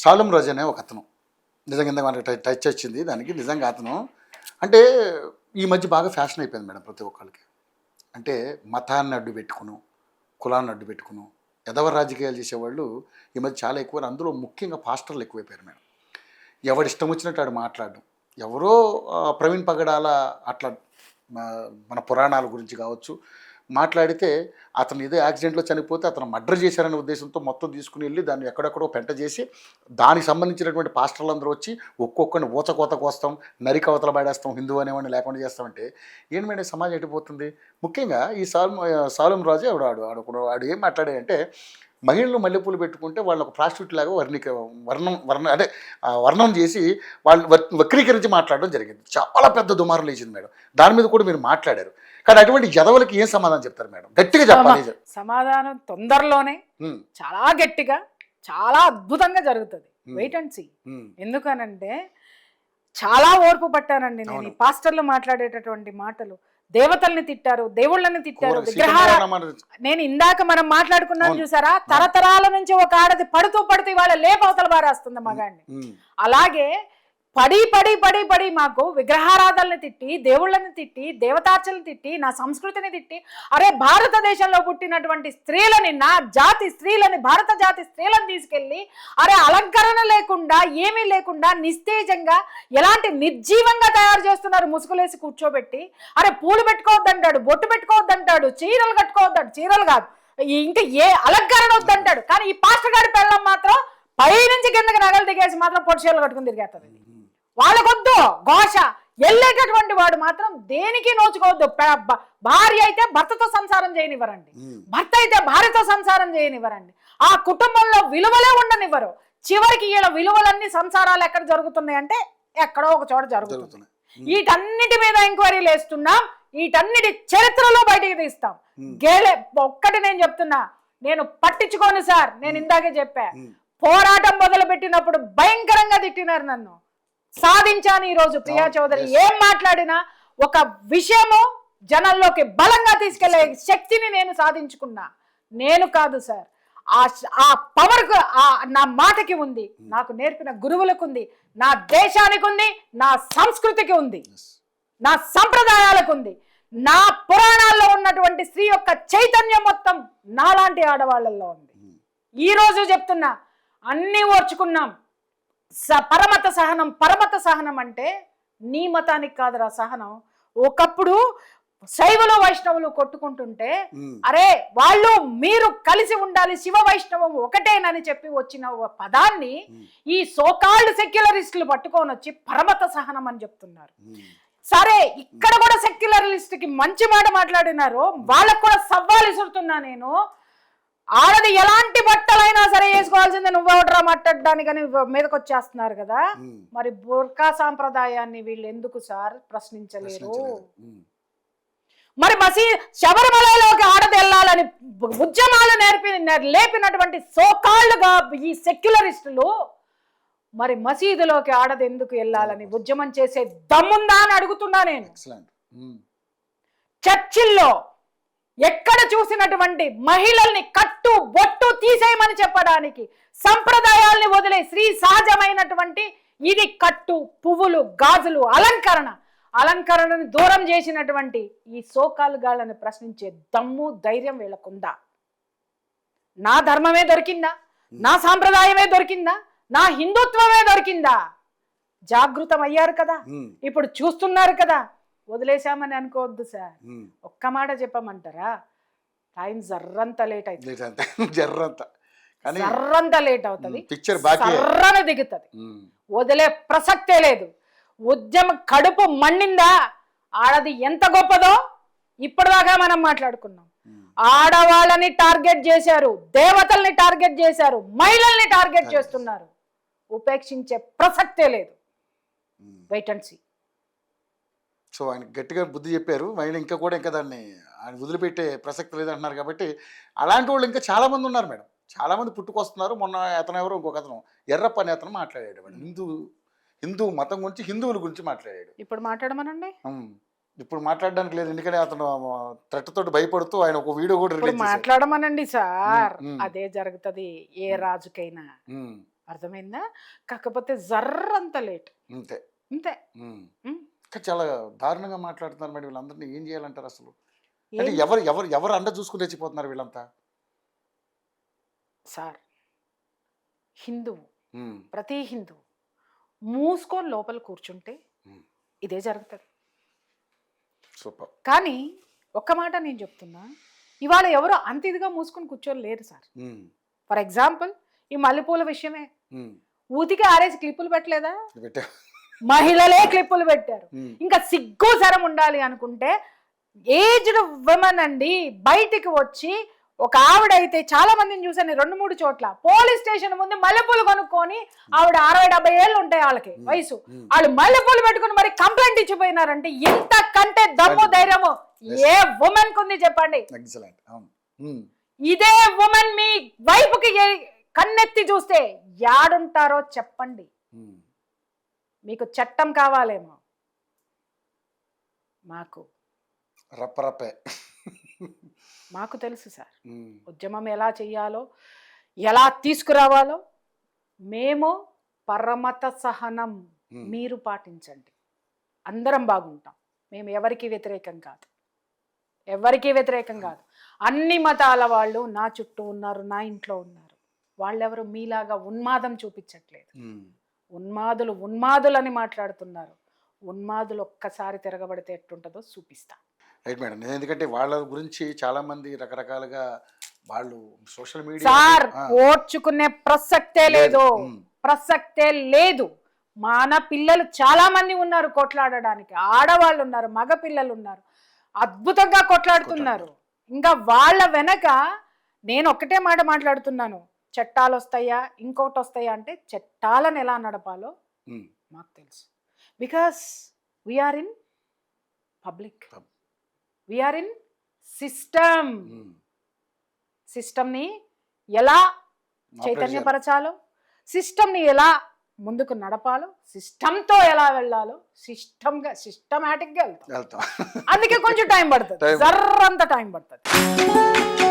సాలం రాజు అనే ఒక అతను నిజంగా ఇందాక మనకి టచ్ వచ్చింది దానికి. నిజంగా అతను అంటే ఈ మధ్య బాగా ఫ్యాషన్ అయిపోయింది మేడం ప్రతి ఒక్కరికి. అంటే మతాన్ని అడ్డు పెట్టుకును, కులాన్ని అడ్డు పెట్టుకును ఎదవ రాజకీయాలు చేసేవాళ్ళు ఈ మధ్య చాలా ఎక్కువ. అందులో ముఖ్యంగా పాస్టర్లు ఎక్కువైపోయారు మేడం. ఎవడు ఇష్టం వచ్చినట్టు ఆడు మాట్లాడడం. ఎవరో ప్రవీణ్ పగడాల అట్లా మన పురాణాల గురించి కావచ్చు మాట్లాడితే అతను ఏదో యాక్సిడెంట్లో చనిపోతే అతను మర్డర్ చేశారనే ఉద్దేశంతో మొత్తం తీసుకుని వెళ్ళి దాన్ని ఎక్కడెక్కడో పెంట చేసి దానికి సంబంధించినటువంటి పాస్టర్లందరూ వచ్చి ఒక్కొక్కరిని ఊచకోత కోస్తాం, నరికి అవతల పడేస్తాం, హిందూ అనేవాడిని లేకుండా చేస్తామంటే ఏంటి మేడం సమాజం ఎట్టిపోతుంది. ముఖ్యంగా ఈ సాలం రాజు ఆడు ఏం మాట్లాడాడంటే మహిళలు మల్లెపూలు పెట్టుకుంటే వాళ్ళు ఒక ప్రాస్టిట్యూట్ లాగా వర్ణం చేసి వాళ్ళు వక్రీకరించి మాట్లాడడం జరిగింది. చాలా పెద్ద దుమారం లేచింది మేడం. దాని మీద కూడా మీరు మాట్లాడారు. కానీ అటువంటి జదవులకి ఏం సమాధానం చెప్తారు మేడం? గట్టిగా చెప్పాలి. సమాధానం తొందరలోనే చాలా గట్టిగా చాలా అద్భుతంగా జరుగుతుంది. Wait and see. ఎందుకనంటే చాలా ఓర్పు పట్టానండి నేను. ఈ పాస్టర్లు మాట్లాడేటటువంటి మాటలు దేవతల్ని తిట్టారు, దేవుళ్ళని తిట్టారు, విగ్రహాలు. నేను ఇందాక మనం మాట్లాడుకున్నాం చూసారా, తరతరాల నుంచి ఒక ఆడది పడుతూ ఇవాళ లేపవతల బారేస్తుంది మగాడిని. అలాగే పడి మాకు విగ్రహారాధనని తిట్టి, దేవుళ్ళని తిట్టి, దేవతార్చలను తిట్టి, నా సంస్కృతిని తిట్టి, అరే భారతదేశంలో పుట్టినటువంటి స్త్రీలని, నా జాతి స్త్రీలని, భారత జాతి స్త్రీలను తీసుకెళ్ళి అరే అలంకరణ లేకుండా ఏమీ లేకుండా నిస్తేజంగా ఎలాంటి నిర్జీవంగా తయారు చేస్తున్నారు. ముసుగులేసి కూర్చోబెట్టి అరే పూలు పెట్టుకోవద్దంటాడు, బొట్టు పెట్టుకోవద్దంటాడు, చీరలు కట్టుకోవద్దాడు, చీరలు కాదు ఇంకా ఏ అలంకరణ వద్దంటాడు. కానీ ఈ పాస్టర్ గారి పిల్లలు మాత్రం పైనుంచి కిందకి నగలు దిగేసి మాత్రం పొట్టి చీరలు కట్టుకుని తిరిగేస్తుంది. వాళ్ళకొద్దు ఘోష. వెళ్ళేటటువంటి వాడు మాత్రం దేనికి నోచుకోవద్దు. భార్య అయితే భర్తతో సంసారం చేయనివ్వరండి, భర్త అయితే భార్యతో సంసారం చేయనివ్వరండి. ఆ కుటుంబంలో విలువలే ఉండనివ్వరు. చివరికి వీళ్ళ విలువలన్నీ సంసారాలు ఎక్కడ జరుగుతున్నాయి అంటే ఎక్కడో ఒక చోట జరుగుతున్నాయి. వీటన్నిటి మీద ఎంక్వైరీలు వేస్తున్నాం, వీటన్నిటి చరిత్రలో బయటికి తీస్తాం. ఒక్కటి నేను చెప్తున్నా, నేను పట్టించుకోను సార్. నేను ఇందాకే చెప్పా, పోరాటం మొదలు పెట్టినప్పుడు భయంకరంగా తిట్టినారు నన్ను. సాధించాను ఈరోజు. ప్రియా చౌదరి ఏం మాట్లాడినా ఒక విషయము జనంలోకి బలంగా తీసుకెళ్లే శక్తిని నేను సాధించుకున్నా. నేను కాదు సార్, ఆ పవర్ నా మాటకి ఉంది, నాకు నేర్పిన గురువులకు ఉంది, నా దేశానికి ఉంది, నా సంస్కృతికి ఉంది, నా సంప్రదాయాలకు ఉంది, నా పురాణాల్లో ఉన్నటువంటి స్త్రీ యొక్క చైతన్యం మొత్తం నాలాంటి ఆడవాళ్ళల్లో ఉంది. ఈ రోజు చెప్తున్నా, అన్నీ ఓర్చుకున్నాం. పరమత సహనం అంటే నీ మతానికి కాదురా సహనం. ఒకప్పుడు శైవులు వైష్ణవులు కొట్టుకుంటుంటే అరే వాళ్ళు మీరు కలిసి ఉండాలి, శివ వైష్ణవం ఒకటేనని చెప్పి వచ్చిన పదాన్ని ఈ సోకాల్డ్ సెక్యులరిస్టులు పట్టుకొని వచ్చి పరమత సహనం అని చెప్తున్నారు. సరే, ఇక్కడ కూడా సెక్యులరిస్ట్ కి మంచి మాట మాట్లాడినారు, వాళ్ళకు కూడా సవాల్ ఇసురుతున్నా నేను. ఆడది ఎలాంటి బట్టలైనా సరే వేసుకోవాల్సిందే, నువ్వెవడరా మాట్లాడడానికని మీదకి వచ్చేస్తున్నారు కదా. మరి బుర్కా సాంప్రదాయాన్ని వీళ్ళు ఎందుకు సార్ ప్రశ్నించలేరు? మరి శబరిమలలోకి ఆడది వెళ్ళాలని ఉద్యమాలు లేపినటువంటి సోకాళ్ళుగా ఈ సెక్యులరిస్టులు మరి మసీదులోకి ఆడది ఎందుకు వెళ్ళాలని ఉద్యమం చేసే దమ్ముందా అని అడుగుతున్నా నేను. చర్చిల్లో ఎక్కడ చూసినటువంటి మహిళల్ని కట్టు బొట్టు తీసేయమని చెప్పడానికి, సంప్రదాయాల్ని వదిలే శ్రీ సహజమైనటువంటి ఇది కట్టు, పువ్వులు, గాజులు, అలంకరణను దూరం చేసినటువంటి ఈ సోకాలు గాళ్ళని ప్రశ్నించే దమ్ము ధైర్యం వీళ్ళకుందా? నా ధర్మమే దొరికిందా? నా సాంప్రదాయమే దొరికిందా? నా హిందుత్వమే దొరికిందా? జాగృతం అయ్యారు కదా, ఇప్పుడు చూస్తున్నారు కదా. వదిలేశామని అనుకోవద్దు సార్. ఒక్క మాట చెప్పమంటారా, టైం జర్రంత లేట్ అవుతుంది, జర్రంత లేట్ అవుతుంది, జర్రన దిగుతుంది, వదిలే ప్రసక్తే లేదు. ఉద్యమం కడుపు మండిందా, ఆడది ఎంత గొప్పదో ఇప్పటిదాకా మనం మాట్లాడుకున్నాం. ఆడవాళ్ళని టార్గెట్ చేశారు, దేవతల్ని టార్గెట్ చేశారు, మహిళల్ని టార్గెట్ చేస్తున్నారు. ఉపేక్షించే ప్రసక్తే లేదు. Wait and see. సో ఆయన గట్టిగా బుద్ధి చెప్పారు. మహిళ ఇంకా దాన్ని ఆయన వదిలిపెట్టే ప్రసక్తి లేదంటున్నారు. కాబట్టి అలాంటి వాళ్ళు ఇంకా చాలామంది ఉన్నారు మేడం, చాలామంది పుట్టుకొస్తున్నారు. మొన్న అతను ఎవరో ఇంకొక అతను ఎర్రప్ప అనే అతను మాట్లాడాడు మేడం, హిందూ మతం గురించి, హిందువుల గురించి మాట్లాడాడు. ఇప్పుడు మాట్లాడమనండి. ఇప్పుడు మాట్లాడడానికి లేదు, ఎందుకంటే అతను త్రెట్టతోటి భయపడుతూ ఆయన ఒక వీడియో కూడా రిలీజ్ చేశాడు. మాట్లాడమనండి సార్, అదే జరుగుతుంది ఏ రాజుకైనా. అర్థమైందా? కాకపోతే జర్రంత లేట్ అంతే. అంతే. కానీ చాలా దారుణంగా మాట్లాడుతున్నారు మేడం. వీళ్ళందరినీ ఏం చేయాలంటారు అసలు? ఏం అంటే ఎవరు ఎవరు ఎవరు అండ చూసుకుని రెచ్చిపోతున్నారు వీళ్ళంతా? సార్, హిందువు, ఉమ్, ప్రతి హిందువు మూసుకొని లోపల కూర్చుంటే ఉమ్, ఇదే జరుగుతుంది. సూపర్. కానీ ఒక్క మాట నేను చెప్తున్నా, ఇవాళ ఎవరు అంత ఇదిగా మూసుకొని కూర్చొని లేరు సార్. ఉమ్, ఫర్ ఎగ్జాంపుల్ ఈ మల్లెపూల విషయమే, ఉమ్, ఊతికి ఆరేసి క్లిప్పులు పెట్టలేదా? పెట్టా. మహిళలే క్లిప్పులు పెట్టారు. ఉమ్, ఇంకా సిగ్గు సరం ఉండాలి అనుకుంటే ఏజ్డ్ విమెన్ అండి బయటికి వచ్చి, ఒక ఆవిడైతే చాలా మందిని చూసాను 2-3 చోట్ల పోలీస్ స్టేషన్ ముందు మల్లెపూలు కొనుక్కొని, ఆవిడ 60-70 ఏళ్ళు ఉంటాయి వాళ్ళకి వయసు, వాళ్ళు మల్లెపూలు పెట్టుకుని మరి కంప్లైంట్ ఇచ్చిపోయినారంటే ఎంత కంటే దమ్ము ధైర్యము ఏ ఉమెన్ కుంది చెప్పండి? ఎక్సలెంట్. అవును. ఉమ్, ఇదే ఉమెన్ మీ వైపుకి కన్నెత్తి చూస్తే యాడుంటారో చెప్పండి. ఉమ్, మీకు చట్టం కావాలేమో, రప్పరప్పే. మాకు తెలుసు సార్ ఉమ్, ఉద్యమం ఎలా చెయ్యాలో, ఎలా తీసుకురావాలో. మేము పరమత సహనం మీరు పాటించండి, అందరం బాగుంటాం. మేము ఎవరికి వ్యతిరేకం కాదు, ఎవరికి వ్యతిరేకం కాదు. అన్ని మతాల వాళ్ళు నా చుట్టూ ఉన్నారు, నా ఇంట్లో ఉన్నారు. వాళ్ళెవరు మీలాగా ఉన్మాదం చూపించట్లేదు. ఉమ్, ఉన్మాదులని మాట్లాడుతున్నారు. ఉన్మాదులు ఒక్కసారి తిరగబడితే ఎట్టుంటుందో చూపిస్తా. Right madam. ఎందుకంటే వాళ్ళ గురించి చాలా మంది రకరకాలుగా వాళ్ళు సోషల్ మీడియా సార్ ఓర్చుకునే ప్రసక్తే లేదు, ప్రసక్తే లేదు. మన పిల్లలు చాలా మంది ఉన్నారు కొట్లాడడానికి, ఆడవాళ్ళు ఉన్నారు, మగ పిల్లలు ఉన్నారు, అద్భుతంగా కొట్లాడుతున్నారు. ఇంకా వాళ్ళ వెనక నేను ఒక్కటే మాట మాట్లాడుతున్నాను, చట్టాలు వస్తాయా ఇంకోటి వస్తాయా అంటే, చట్టాలను ఎలా నడపాలో మాకు తెలుసు. Because we are in public, we are in system. సిస్టమ్ని ఎలా చైతన్యపరచాలో, సిస్టమ్ని ఎలా ముందుకు నడపాలో, సిస్టమ్తో ఎలా వెళ్ళాలో సిస్టమాటిక్గా వెళ్తాం. అందుకే కొంచెం టైం పడుతుంది, జర్రంత టైం పడుతుంది.